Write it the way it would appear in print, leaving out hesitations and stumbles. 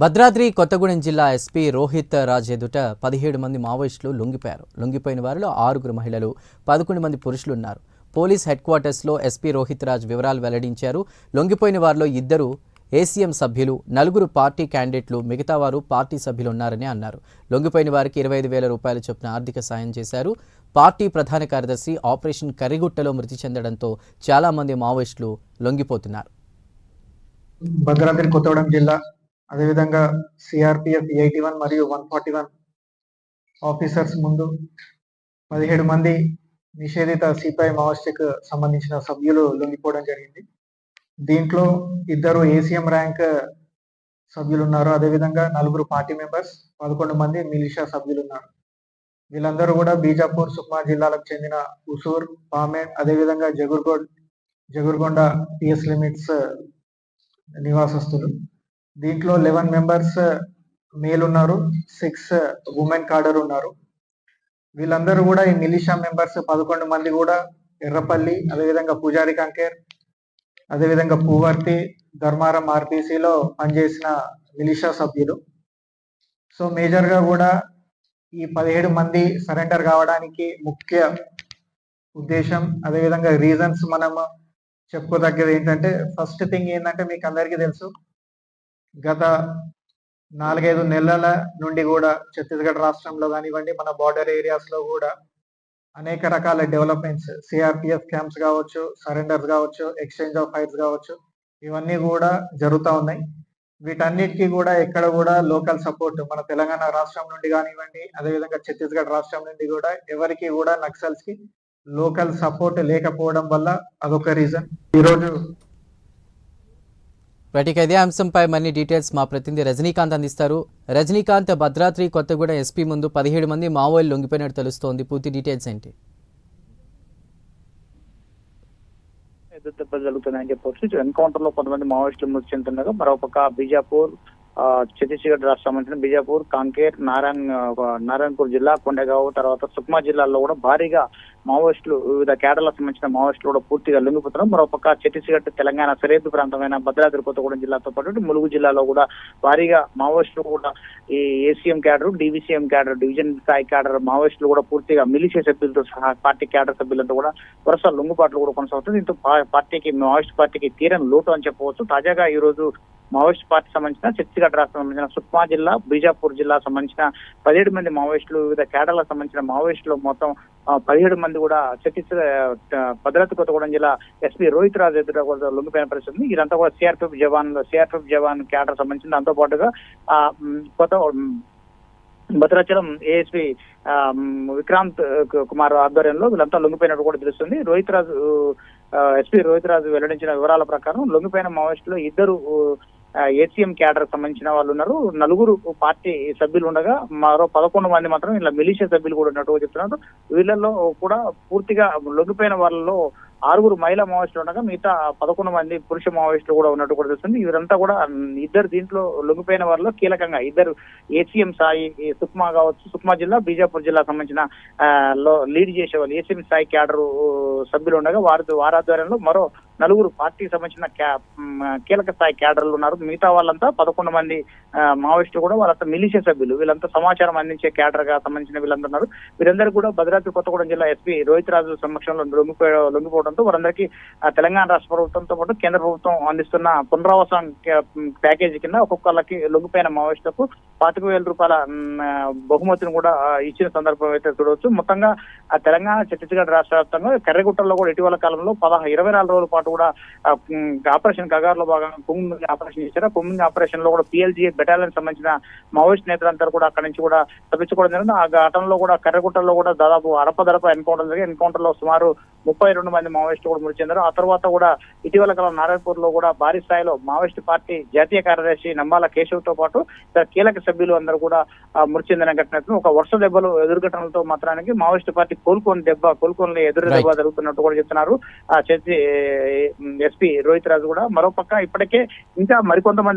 భద్రాద్రి కొత్తగూడెం జిల్లా ఎస్పీ రోహిత్ రాజ్ ఎదుట 17 మంది మావోయిస్టులు లొంగిపోయారు. లొంగిపోయిన వారిలో 6 మహిళలు, 11 మంది పురుషులు ఉన్నారు. పోలీస్ హెడ్ క్వార్టర్స్లో ఎస్పీ రోహిత్ రాజ్ వివరాలు వెల్లడించారు. లొంగిపోయిన వారిలో 2 ఏసీఎం సభ్యులు, 4 పార్టీ క్యాండిడేట్లు, మిగతా వారు పార్టీ సభ్యులు ఉన్నారని అన్నారు. లొంగిపోయిన వారికి 25,000 రూపాయల చొప్పున ఆర్థిక సాయం చేశారు. పార్టీ ప్రధాన కార్యదర్శి ఆపరేషన్ కర్రిగుట్టలో మృతి చెందడంతో చాలా మంది మావోయిస్టులు లొంగిపోతున్నారు. భద్రాద్రి కొత్తగూడెం జిల్లా అదేవిధంగా సిఆర్పిఎఫ్ 81 మరియు 141 ఆఫీసర్స్ ముందు 17 మంది నిషేధిత సిపిఐ మావోయిస్టుకు సంబంధించిన సభ్యులు లొంగిపోవడం జరిగింది. దీంట్లో 2 ఏసీఎం ర్యాంక్ సభ్యులు ఉన్నారు. అదేవిధంగా 4 పార్టీ మెంబర్స్, 11 మంది మిలిషియా సభ్యులు ఉన్నారు. వీళ్ళందరూ కూడా బీజాపూర్, సుక్మా జిల్లాలకు చెందిన ఉసూర్, పామేడ్, అదేవిధంగా జగుర్గొండ పిఎస్ లిమిట్స్ నివాసస్తులు. దీంట్లో 11 మెంబర్స్ మేల్ ఉన్నారు, 6 ఉమెన్ కాడర్ ఉన్నారు. వీళ్ళందరూ కూడా ఈ మిలిషియా మెంబర్స్ 11 మంది కూడా ఎర్రపల్లి, అదేవిధంగా పూజారి కంకేర్, అదేవిధంగా పూవర్తి, ధర్మారం ఆర్పీసీలో పనిచేసిన మిలిషియా సభ్యులు. సో మేజర్గా కూడా ఈ 17 మంది సరెండర్ కావడానికి ముఖ్య ఉద్దేశం, అదేవిధంగా రీజన్స్ మనం చెప్పుకోదగ్గది ఏంటంటే, ఫస్ట్ థింగ్ ఏంటంటే, మీకు అందరికీ తెలుసు, గత 4-5 నెలల నుండి కూడా ఛత్తీస్గఢ్ రాష్ట్రంలో కానివ్వండి, మన బార్డర్ ఏరియాస్ లో కూడా అనేక రకాల డెవలప్మెంట్స్, సిఆర్పిఎఫ్ క్యాంప్స్ కావచ్చు, సరెండర్స్ కావచ్చు, ఎక్స్చేంజ్ ఆఫ్ ఫైర్స్ కావచ్చు, ఇవన్నీ కూడా జరుగుతూ ఉన్నాయి. వీటన్నిటికీ కూడా ఎక్కడ కూడా లోకల్ సపోర్ట్ మన తెలంగాణ రాష్ట్రం నుండి కానివ్వండి, అదేవిధంగా ఛత్తీస్గఢ్ రాష్ట్రం నుండి కూడా ఎవరికి కూడా నక్సల్స్ కి లోకల్ సపోర్ట్ లేకపోవడం వల్ల అదొక రీజన్. ఈరోజు వాటికి ఇదే అంశంపై మరిన్ని డీటెయిల్స్ మా ప్రతినిధి రజనీకాంత్ అందిస్తారు. రజనీకాంత్, భద్రాద్రి కొత్తగూడెం ఎస్పీ ముందు 17 మంది మావోయిలు లొంగిపోయినట్టు తెలుస్తోంది. పూర్తి డీటెయిల్స్ ఏంటి? దెబ్బలు జరుగుతున్నాయని చెప్పవచ్చు. ఎన్కౌంటర్ లో కొంతమంది మావోయిస్టులు మృతి చెందుతుండగా, మరోపక్క బీజాపూర్, ఛత్తీస్గఢ్ రాష్ట్ర సంబంధించిన బీజాపూర్, కాంకేర్, నారాయణపూర్ జిల్లా, కొండగావ్, తర్వాత సుక్మా జిల్లాల్లో కూడా భారీగా మావోయిస్టులు, వివిధ కేడర్లకు సంబంధించిన మావోయిస్టులు కూడా పూర్తిగా లొంగిపోతున్నారు. మరోపక్క ఛత్తీస్గఢ్ తెలంగాణ సరిహద్దు ప్రాంతమైన భద్రాద్రి కొత్తగూడెం జిల్లాతో పాటు ములుగు జిల్లాలో కూడా భారీగా మావోయిస్టులు కూడా ఈ ACM cadre, DVCM cadre, division స్థాయి క్యాడర్ మావోయిస్టులు కూడా పూర్తిగా మిలిషియా సభ్యులతో సహా పార్టీ క్యాడర్ సభ్యులతో కూడా వరుస లొంగుబాట్లు కూడా కొనసాగుతుంది. దీంతో మావోయిస్ట్ పార్టీకి తీరని లోటు అని చెప్పవచ్చు. తాజాగా ఈ రోజు మావోయిస్ట్ పార్టీ సంబంధించిన ఛత్తీస్గఢ్ రాష్ట్రం సంబంధించిన సుక్మా జిల్లా, బీజాపూర్ జిల్లా సంబంధించిన 17 మంది మావోయిస్టులు, వివిధ కేడర్లకు సంబంధించిన మావోయిస్టులు మొత్తం 17 మంది కూడా భద్రాద్రి కొత్తగూడెం జిల్లా ఎస్పీ రోహిత్ రాజ్ ఎదుట కూడా లొంగిపోయిన పరిస్థితి. ఇదంతా కూడా సిఆర్పిఎఫ్ జవాన్ క్యాడర్ సంబంధించిన, దాంతో పాటుగా భద్రాచలం ఏఎస్పీ విక్రాంత్ కుమార్ ఆధ్వర్యంలో వీళ్ళంతా లొంగిపోయినట్టు కూడా తెలుస్తుంది. ఎస్పీ రోహిత్ రాజు వెల్లడించిన వివరాల ప్రకారం లొంగిపోయిన మావోయిస్టులు 2 ఏసీఎం క్యాడర్ సంబంధించిన వాళ్ళు ఉన్నారు, 4 పార్టీ సభ్యులు ఉండగా మరో 11 మంది మాత్రం ఇలా మిలిషియా సభ్యులు కూడా ఉన్నట్టు చెప్తున్నారు. వీళ్ళల్లో కూడా పూర్తిగా లొంగిపోయిన వాళ్ళలో 6 మహిళా మావోయిస్టులు ఉండగా మిగతా 11 మంది పురుష మావోయిస్టులు కూడా ఉన్నట్టు కూడా తెలుస్తుంది. వీరంతా కూడా 2 దీంట్లో లొంగిపోయిన వారిలో కీలకంగా 2 ఏసీఎం స్థాయి, సుక్మా కావచ్చు, సుక్మా జిల్లా, బీజాపూర్ జిల్లా సంబంధించిన లీడ్ చేసే వాళ్ళు ఏసీఎం స్థాయి క్యాడర్ సభ్యులు ఉండగా వారి ఆధ్వర్యంలో మరో 4 పార్టీకి సంబంధించిన కీలక స్థాయి క్యాడర్లు ఉన్నారు. మిగతా వాళ్ళంతా 11 మంది మావోయిస్టులు కూడా వాళ్ళంతా మిలిషియా సభ్యులు. వీళ్ళంతా సమాచారం అందించే క్యాడర్ గా సంబంధించిన వీళ్ళందరూ ఉన్నారు. వీరందరూ కూడా భద్రాద్రి కొత్తగూడెం జిల్లా ఎస్పీ రోహిత్ రాజు సమక్షంలో లొంగిపోవడంతో వారందరికీ తెలంగాణ రాష్ట్ర ప్రభుత్వంతో పాటు కేంద్ర ప్రభుత్వం అందిస్తున్న పునరావాసం ప్యాకేజీ కింద ఒక్కొక్కళ్ళకి లొంగిపోయిన మావోయిస్టులకు 25,000 రూపాయల బహుమతిని కూడా ఇచ్చిన సందర్భం అయితే చూడవచ్చు. మొత్తంగా తెలంగాణ, ఛత్తీస్గఢ్ రాష్ట్ర వ్యాప్తంగా కర్రెగుట్టల్లో కూడా ఇటీవల కాలంలో 24 రోజుల పాటు కూడా ఆపరేషన్ కగారులో భాగంగా కుమ్మింగ్ ఆపరేషన్ చేశారు. కుమ్మింగ్ ఆపరేషన్ లో కూడా పిఎల్జీఏ బెటాలియన్ సంబంధించిన మావోయిస్ట్ నేతలందరూ కూడా అక్కడి నుంచి కూడా తప్పించుకోవడం జరిగింది. ఆ ఘటనలో కూడా కర్రెగుట్టల్లో కూడా దాదాపు అడపదడప ఎన్కౌంటర్ జరిగింది. ఎన్కౌంటర్ లో సుమారు 32 మంది మావోయిస్టులు కూడా మృతి చెందారు. ఆ తర్వాత కూడా ఇటీవల కాలం నారాయణపూర్ లో కూడా భారీ స్థాయిలో మావోయిస్ట్ పార్టీ జాతీయ కార్యదర్శి నంబాల కేశవ్ తో పాటు కీలక సభ్యులు అందరూ కూడా మృతి చెందిన ఘటన. ఒక వరుస దెబ్బలు, ఎదురుఘటనలతో మాత్రానికి మావోయిస్ట్ పార్టీ కోలుకొని ఎదురు దెబ్బ జరుగుతున్నట్టు కూడా చెప్తున్నారు ఎస్పీ రోహిత్ రాజు కూడా. మరోపక్క ఇప్పటికే ఇంకా మరికొంతమంది